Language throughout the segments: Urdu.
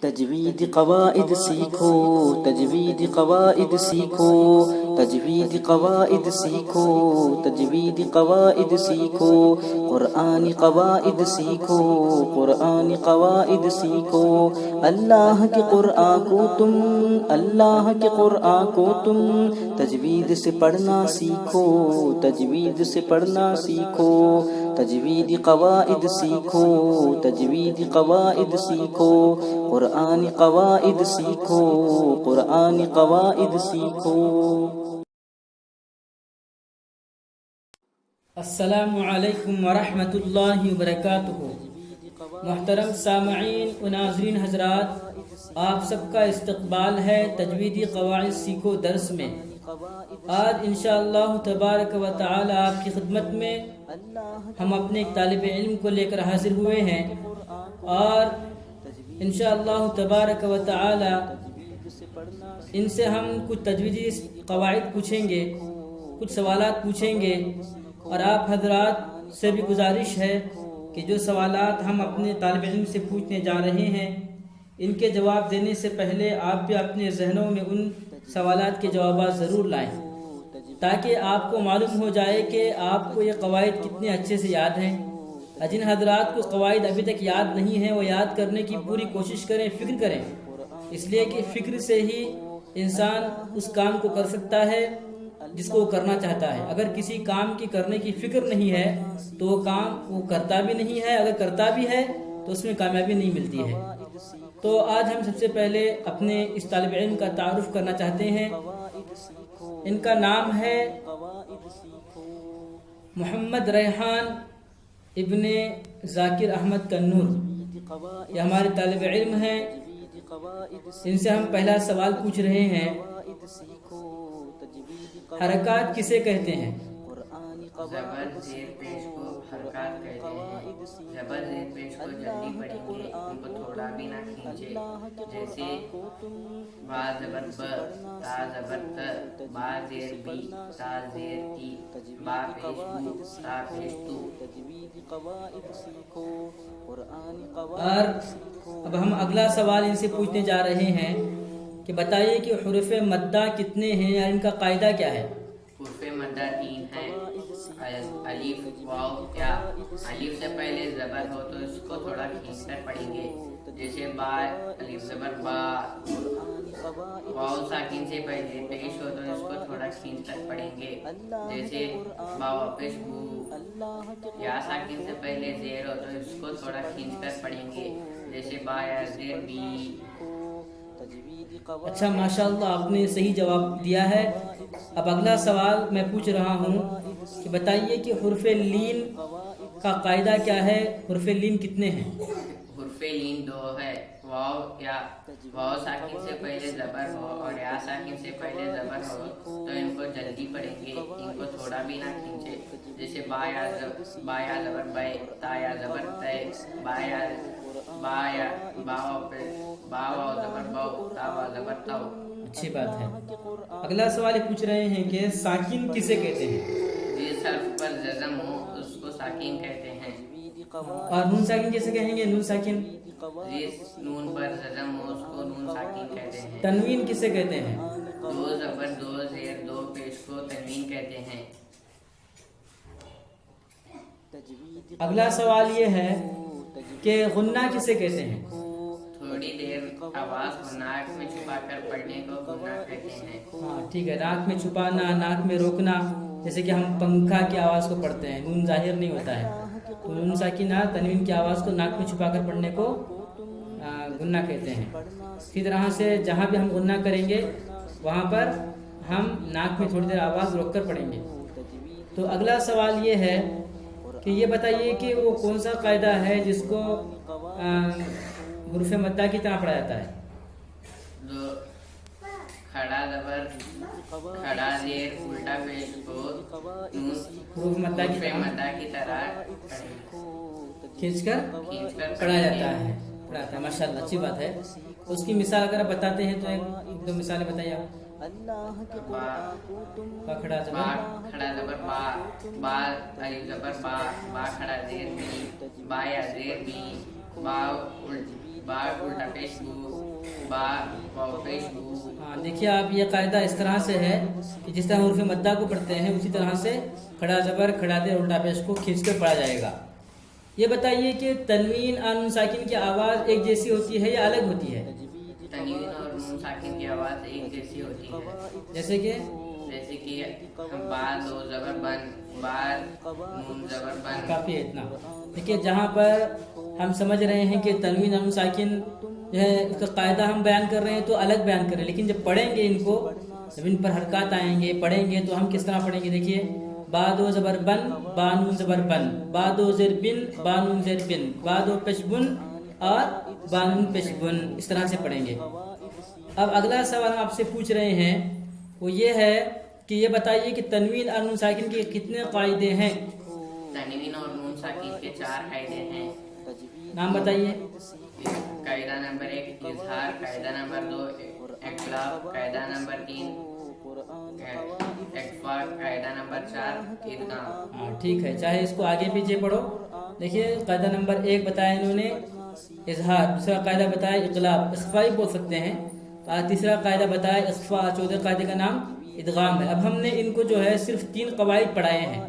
تجوید قواعد سیکھو، تجوید قواعد سیکھو، تجوید قواعد سیکھو، تجوید قواعد سیکھو، قرآن قواعد سیکھو، قرآن قواعد سیکھو، اللہ کے قرآن کو تم، اللہ کے قرآن کو تم تجوید سے پڑھنا سیکھو، تجوید سے پڑھنا سیکھو، تجوید قواعد سیکھو، تجوید قواعد سیکھو، قرآن قواعد سیکھو، قرآن قواعد سیکھو۔ السلام علیکم ورحمۃ اللہ وبرکاتہ۔ محترم سامعین و ناظرین حضرات، آپ سب کا استقبال ہے تجویدی قواعد سیکھو درس میں۔ آج انشاءاللہ تبارک و تعالی آپ کی خدمت میں ہم اپنے ایک طالب علم کو لے کر حاضر ہوئے ہیں، اور انشاءاللہ تبارک و تعالی ان سے ہم کچھ تجویدی قواعد پوچھیں گے، کچھ سوالات پوچھیں گے، اور آپ حضرات سے بھی گزارش ہے کہ جو سوالات ہم اپنے طالب علم سے پوچھنے جا رہے ہیں، ان کے جواب دینے سے پہلے آپ بھی اپنے ذہنوں میں ان سوالات کے جوابات ضرور لائیں، تاکہ آپ کو معلوم ہو جائے کہ آپ کو یہ قواعد کتنے اچھے سے یاد ہیں۔ جن حضرات کو قواعد ابھی تک یاد نہیں ہیں وہ یاد کرنے کی پوری کوشش کریں، فکر کریں، اس لیے کہ فکر سے ہی انسان اس کام کو کر سکتا ہے جس کو وہ کرنا چاہتا ہے۔ اگر کسی کام کی کرنے کی فکر نہیں ہے تو وہ کام وہ کرتا بھی نہیں ہے، اگر کرتا بھی ہے تو اس میں کامیابی نہیں ملتی ہے۔ تو آج ہم سب سے پہلے اپنے اس طالب علم کا تعارف کرنا چاہتے ہیں۔ ان کا نام ہے محمد ریحان ابن ذاکر احمد کنور، یہ ہمارے طالب علم ہیں۔ ان سے ہم پہلا سوال پوچھ رہے ہیں، حرکات کسے کہتے ہیں؟ زبر زیر پیش کو حرکات کہتے ہیں۔ زبر زیر پیش کو جلدی پڑھیں گے، ان کو تھوڑا بھی نہ کھینچے، جیسے با زبر ب، تا زبر ت، با زیر بی، تا زیر تی، با پیش بو، تا پیش تو۔ اور اب ہم اگلا سوال ان سے پوچھنے جا رہے ہیں کہ بتائیے کہ حروف مدہ کتنے ہیں یا ان کا قاعدہ کیا ہے؟ حروف مدہ 3 ہیں، الف، واو، یا۔ الف سے پہلے زبر ہو تو اس کو تھوڑا کھینچ کر پڑھیں گے، جیسے با، الف زبر با۔ واو ساکن سے پہلے پیش ہو تو اس کو تھوڑا کھینچ کر پڑھیں گے، جیسے با پیش بو۔ یا ساکن سے پہلے زیر ہو تو اس کو تھوڑا کھینچ کر پڑھیں گے، جیسے با یا زیر بی۔ اچھا، ماشاءاللہ آپ نے صحیح جواب دیا ہے۔ اب اگلا سوال میں پوچھ رہا ہوں کہ بتائیے کہ حرف لین کا قاعدہ کیا ہے؟ حرف لین کتنے ہیں؟ حرف لین 2 ہے، واو یا۔ واو ساکن سے پہلے زبر ہو اور یا ساکن سے پہلے زبر ہو تو ان کو جلدی پڑھیں گے، ان کو تھوڑا بھی نہ کھینچے، جیسے با یا زبر بے، تا یا زبر تے، با واو زبر بو، تا وا زبر تو۔ اچھی بات ہے۔ اگلا سوال یہ پوچھ رہے ہیں کہ ساکن کسے کہتے ہیں؟ جس حرف پر جزم ہو اس کو ساکن کہتے ہیں۔ اور نون ساکن کیسے کہیں گے؟ نون ساکن جس نون پر جزم ہو اس کو نون ساکن کہتے ہیں۔ تنوین کسے کہتے ہیں؟ 2 زبر 2 زیر 2 پیش کو تنوین کہتے ہیں۔ اگلا سوال یہ ہے کہ غنہ کسے کہتے ہیں؟ تھوڑی دیر آواز کو ناک میں چھپا کر پڑھنے کو غنہ کہتے ہیں۔ ہاں ٹھیک ہے، ناک میں چھپانا، ناک میں روکنا، جیسے کہ ہم پنکھا کی آواز کو پڑھتے ہیں، نون ظاہر نہیں ہوتا ہے، تو نون ساکنہ تنوین کی آواز کو ناک میں چھپا کر پڑھنے کو غنہ کہتے ہیں۔ اسی طرح سے جہاں بھی ہم غنہ کریں گے وہاں پر ہم ناک میں تھوڑی دیر آواز روک کر پڑھیں گے۔ تو اگلا سوال یہ ہے کہ یہ بتائیے کہ وہ کون سا قاعدہ ہے جس کو حروف مدہ کی طرح پڑھا جاتا ہے؟ کھڑا زبر، کھڑا زیر الٹا پیش کو حروف مدہ کی طرح کھینچ کر پڑھا جاتا ہے، ماشاءاللہ اچھی بات ہے۔ اس کی مثال اگر آپ بتاتے ہیں تو ایک دو مثالیں بتائیے آپ۔ کھڑا زبر با، با الف زبر با، با کھڑا زیر بی، با یا زیر بی، با با الٹا پیش بو، با واو پیش بو. ہاں دیکھیے آپ، یہ قاعدہ اس طرح سے ہے کہ جس طرح حروف مدہ کو پڑھتے ہیں اسی طرح سے کھڑا زبر کھڑا دیر الٹا پیش کو کھینچ کر پڑھا جائے گا. یہ بتائیے کہ تنوین اور نون ساکن کی آواز ایک جیسی ہوتی ہے یا الگ ہوتی ہے؟ تنوین اور نون ساکن کی آواز ایک جیسی ہوتی ہے. جیسے کہ با دو زبر بن، با نون زبر بن. کافی ہے اتنا. دیکھیے جہاں پر ہم سمجھ رہے ہیں کہ تنوین اور نون ساکن جو ہے اس کا قاعدہ ہم بیان کر رہے ہیں تو الگ بیان کر رہے ہیں، لیکن جب پڑھیں گے ان کو، جب ان پر حرکات آئیں گے پڑھیں گے تو ہم کس طرح پڑھیں گے؟ دیکھیے با دو زبر بن، با نون زبر بن، با دو زیر بن، با نون زیر بن، با دو پیش بن اور با نون پیش بن، اس طرح سے پڑھیں گے. اب اگلا سوال ہم آپ سے پوچھ رہے ہیں وہ یہ ہے کہ یہ بتائیے کہ تنوین اور نون ساکن کے کتنے قاعدے ہیں؟ تنوین اور نون ساکن کے 4 قاعدے ہیں. نام بتائیے. قاعدہ نمبر 1 اظہار، قاعدہ نمبر 2 اقلاب، قاعدہ نمبر 3 اخفا، قاعدہ نمبر 4 ادغام. ہاں ٹھیک ہے، چاہے اس کو آگے پیچھے پڑھو. دیکھیے قاعدہ نمبر 1 بتایا انہوں نے اظہار، دوسرا قاعدہ بتایا اقلاب، اخفا ہی بول سکتے ہیں، اور تیسرا قاعدہ بتایا اخفا، چوتھے قاعدے کا نام ادغام ہے. اب ہم نے ان کو جو ہے صرف 3 قواعد پڑھائے ہیں.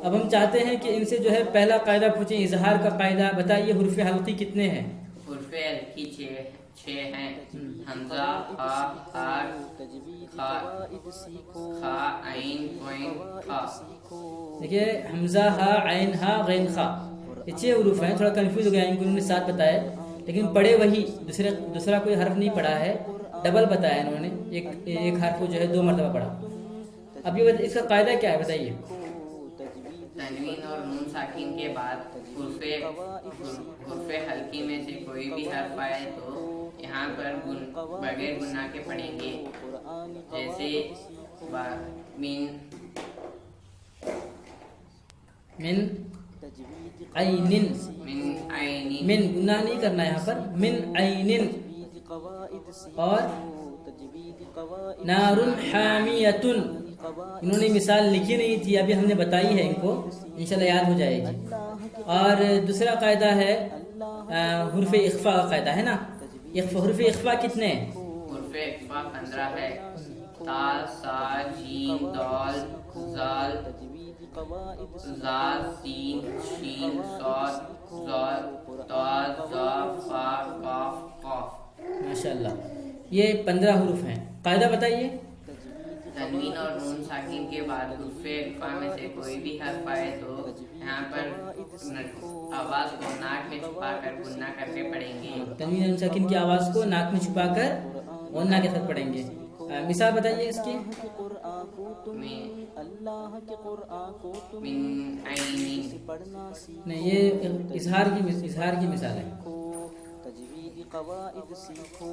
اب ہم چاہتے ہیں کہ ان سے جو ہے پہلا قاعدہ پوچھیں، اظہار کا قاعدہ بتائیے حروف حلقی کتنے ہیں؟ حروف حلقی 6 ہیں. حمزہ، ہا، ہا، خا، خا، عین، غین، خا. دیکھیے حمزہ، ہا، عین، ہا، غین، خا، یہ 6 حروف ہیں. تھوڑا کنفیوز ہو گیا، ان کو انہوں نے 7 بتایا لیکن پڑھے وہی، دوسرا کوئی حرف نہیں پڑھا ہے، ڈبل بتایا انہوں نے، ایک حرف کو جو ہے 2 مرتبہ پڑھا. اب یہ اس کا قاعدہ کیا ہے بتائیے؟ تنوین اور نون ساکن کے بعد حروف حلقی میں سے کوئی بھی حرف آئے تو یہاں پر بغیر گناہ کے پڑھیں گے. جیسے من عینن، من عین، من گناہ نہیں کرنا یہاں پر، من عینن. اور نار حامیۃ، انہوں نے مثال لکھی نہیں تھی، ابھی ہم نے بتائی ہے، ان کو انشاءاللہ یاد ہو جائے گی. اور دوسرا قاعدہ ہے حروف اخفا کا قاعدہ ہے نا. حروف اخفا کتنے ہیں؟ حروف اخفا 15 ہے. تا، سا، جیم، دال، زال، زا، سین، شین، صاد، ضاد، طا، ظا، فا، قاف، قاف. ماشاءاللہ، یہ 15 حروف ہیں. قاعدہ بتائیے. تنوین اور نون ساکن کے بعد حروف اخفا میں سے کوئی بھی حرف آئے تو یہاں پر آواز کو ناک میں چھپا کر گننا کر کے پڑھیں گے. تنوین اور نون ساکن کی آواز کو ناک میں چھپا کر غنہ کے ساتھ پڑھیں گے. مثال بتائیے اس کی. من عین، نہیں، یہ اظہار کی مثال ہے. قواعد سیکھو،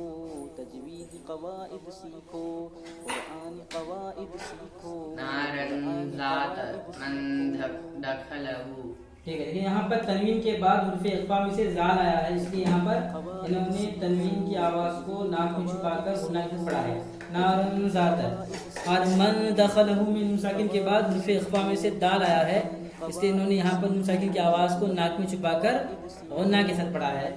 تجوید قواعد سیکھو، قرآن قواعد سیکھو. نارن ذات من دخلہ. ٹھیک ہے، لیکن یہاں پر تنوین کے بعد حروف اخفا میں سے زال آیا ہے، اس لیے یہاں پر انہوں نے تنوین کی آواز کو ناک میں چھپا کر غنہ کے ساتھ پڑھا ہے. نارن ذات. اور من دخلہ میں نون ساکن کے بعد حروف اخفا میں سے دال آیا ہے، اس لیے انہوں نے یہاں پر نون ساکن کی آواز کو ناک میں چھپا کر غنہ کے ساتھ پڑھا ہے.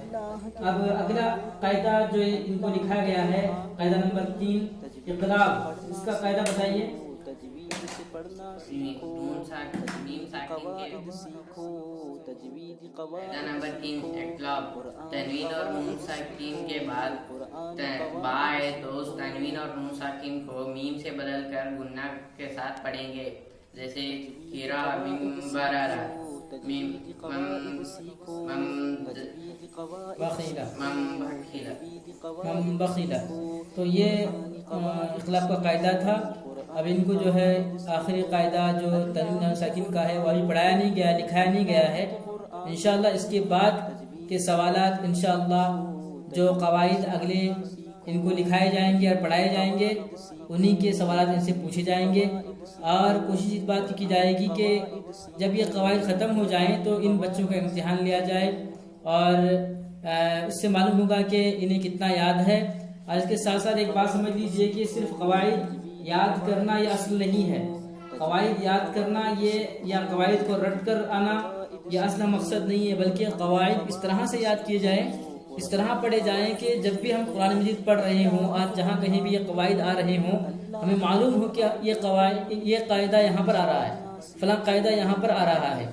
اب اگلا قاعدہ جو ان کو لکھا گیا ہے، قاعدہ نمبر 3 اقلاب، اس کا قاعدہ بتائیے. نون ساکن میم ساکن کے قاعدہ نمبر 3 اقلاب. تنوین اور نون ساکن کے بعد با ہے تو اس تنوین اور نون ساکن کو میم سے بدل کر گنہ کے ساتھ پڑھیں گے. جیسے کرا من برارا، میم مم بخیلہ. تو یہ اقلاب کا قاعدہ تھا. اب ان کو جو ہے آخری قاعدہ جو تنوین اور ساکن کا ہے وہ ابھی پڑھایا نہیں گیا، لکھایا نہیں گیا ہے. انشاءاللہ اس کے بعد کے سوالات انشاءاللہ جو قواعد اگلے ان کو لکھائے جائیں گے اور پڑھائے جائیں گے، انہی کے سوالات ان سے پوچھے جائیں گے. اور کوشش اس بات کی جائے گی کہ جب یہ قواعد ختم ہو جائیں تو ان بچوں کا امتحان لیا جائے اور اس سے معلوم ہوگا کہ انہیں کتنا یاد ہے. اور اس کے ساتھ ساتھ ایک بات سمجھ لیجئے کہ صرف قواعد یاد کرنا یہ اصل نہیں ہے. قواعد یاد کرنا یہ یا قواعد کو رٹ کر آنا یہ اصل مقصد نہیں ہے، بلکہ قواعد اس طرح سے یاد کیے جائیں اس طرح پڑھے جائیں کہ جب بھی ہم قرآن مجید پڑھ رہے ہوں اور جہاں کہیں بھی یہ قواعد آ رہے ہوں ہمیں معلوم ہو کہ یہ قاعدہ یہاں پر آ رہا ہے، فلاں قاعدہ یہاں پر آ رہا ہے،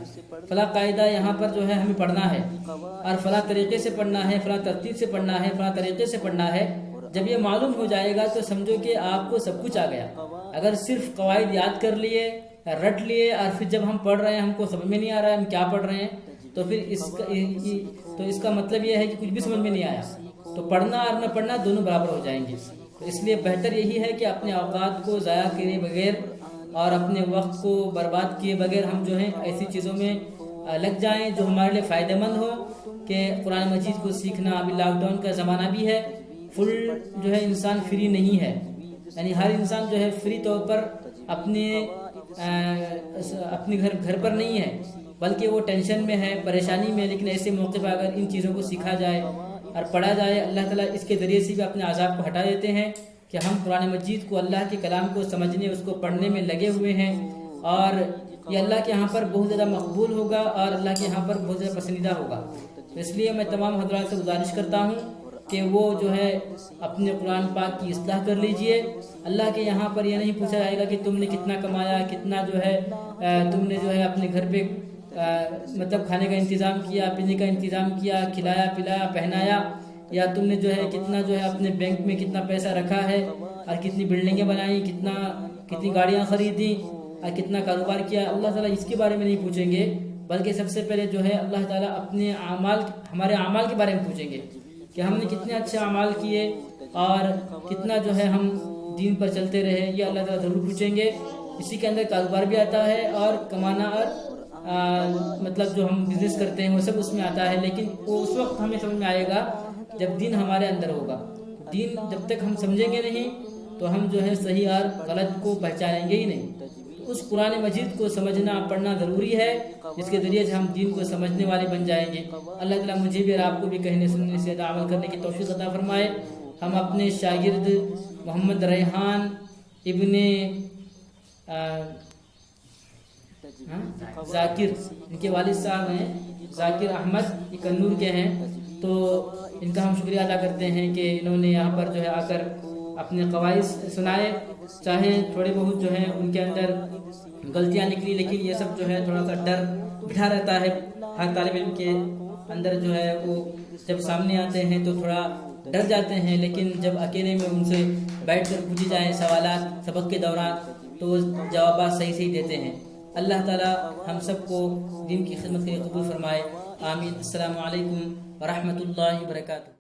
فلاں قاعدہ یہاں پر جو ہے ہمیں پڑھنا ہے اور فلاں طریقے سے پڑھنا ہے، فلاں ترتیب سے پڑھنا ہے، فلاں طریقے سے پڑھنا ہے۔ جب یہ معلوم ہو جائے گا تو سمجھو کہ آپ کو سب کچھ آ گیا۔ اگر صرف قواعد یاد کر لیے، رٹ لیے اور پھر جب ہم پڑھ رہے ہیں ہم کو سمجھ میں نہیں آ رہا ہے ہم کیا پڑھ رہے ہیں، تو پھر اس کا مطلب یہ ہے کہ کچھ بھی سمجھ میں نہیں آیا، تو پڑھنا اور نہ پڑھنا دونوں برابر ہو جائیں گے۔ تو اس لیے بہتر یہی ہے کہ اپنے اوقات کو ضائع کیے بغیر اور اپنے وقت کو برباد کیے بغیر ہم جو ہیں ایسی چیزوں میں لگ جائیں جو ہمارے لیے فائدہ مند ہو، کہ قرآن مجید کو سیکھنا۔ ابھی لاک ڈاؤن کا زمانہ بھی ہے، فل جو ہے انسان فری نہیں ہے، یعنی ہر انسان جو ہے فری طور پر اپنے گھر پر نہیں ہے، بلکہ وہ ٹینشن میں ہے، پریشانی میں۔ لیکن ایسے موقع پر اگر ان چیزوں کو سیکھا جائے اور پڑھا جائے، اللہ تعالیٰ اس کے ذریعے سے بھی اپنے عذاب کو ہٹا دیتے ہیں کہ ہم قرآن مجید کو، اللہ کے کلام کو سمجھنے، اس کو پڑھنے میں لگے ہوئے ہیں، اور یہ اللہ کے یہاں پر بہت زیادہ مقبول ہوگا اور اللہ کے یہاں پر بہت زیادہ پسندیدہ ہوگا۔ تو اس لیے میں تمام حضرات سے گزارش کرتا ہوں کہ وہ جو ہے اپنے قرآن پاک کی اصلاح کر لیجئے۔ اللہ کے یہاں پر یہ نہیں پوچھا جائے گا کہ تم نے کتنا کمایا، کتنا جو ہے تم نے جو ہے اپنے گھر پہ مطلب کھانے کا انتظام کیا، پینے کا انتظام کیا، کھلایا پلایا پہنایا، یا تم نے جو ہے کتنا جو ہے اپنے بینک میں کتنا پیسہ رکھا ہے اور کتنی بلڈنگیں بنائیں، کتنی گاڑیاں خریدیں اور کتنا کاروبار کیا۔ اللہ تعالیٰ اس کے بارے میں نہیں پوچھیں گے، بلکہ سب سے پہلے جو ہے اللہ تعالیٰ اپنے ہمارے اعمال کے بارے میں پوچھیں گے کہ ہم نے کتنے اچھے اعمال کیے اور کتنا جو ہے ہم دین پر چلتے رہے، یہ اللہ تعالیٰ ضرور پوچھیں گے۔ اسی کے اندر کاروبار بھی آتا ہے اور کمانا اور مطلب جو ہم بزنس کرتے ہیں وہ سب اس میں آتا ہے، لیکن وہ اس وقت ہمیں سمجھ میں آئے گا جب دین ہمارے اندر ہوگا۔ دین جب تک ہم سمجھیں گے نہیں تو ہم جو ہے صحیح اور غلط کو پہچانیں گے ہی نہیں۔ اس قرآن مجید کو سمجھنا پڑھنا ضروری ہے، جس کے ذریعے سے ہم دین کو سمجھنے والے بن جائیں گے۔ اللہ تعالیٰ مجھے بھی اور آپ کو بھی کہنے سننے سے عمل کرنے کی توفیق عطا فرمائے۔ ہم اپنے شاگرد محمد ریحان ابن ذاکر، ان کے والد صاحب ہیں ذاکر احمد، یہ کنور کے ہیں، تو ان کا ہم شکریہ ادا کرتے ہیں کہ انہوں نے یہاں پر جو ہے آ کر اپنے قواعد سنائے۔ چاہے تھوڑے بہت جو ہے ان کے اندر غلطیاں نکلی، لیکن یہ سب جو ہے تھوڑا سا ڈر بٹھا رہتا ہے ہر طالب علم کے اندر، جو ہے وہ جب سامنے آتے ہیں تو تھوڑا ڈر جاتے ہیں، لیکن جب اکیلے میں ان سے بیٹھ کر پوچھے جائیں سوالات سبق کے دوران تو وہ جوابات صحیح صحیح دیتے ہیں۔ اللہ تعالیٰ ہم سب کو دین کی خدمت کے لیے قبول فرمائے، آمین۔ السلام علیکم ورحمۃ اللہ وبرکاتہ۔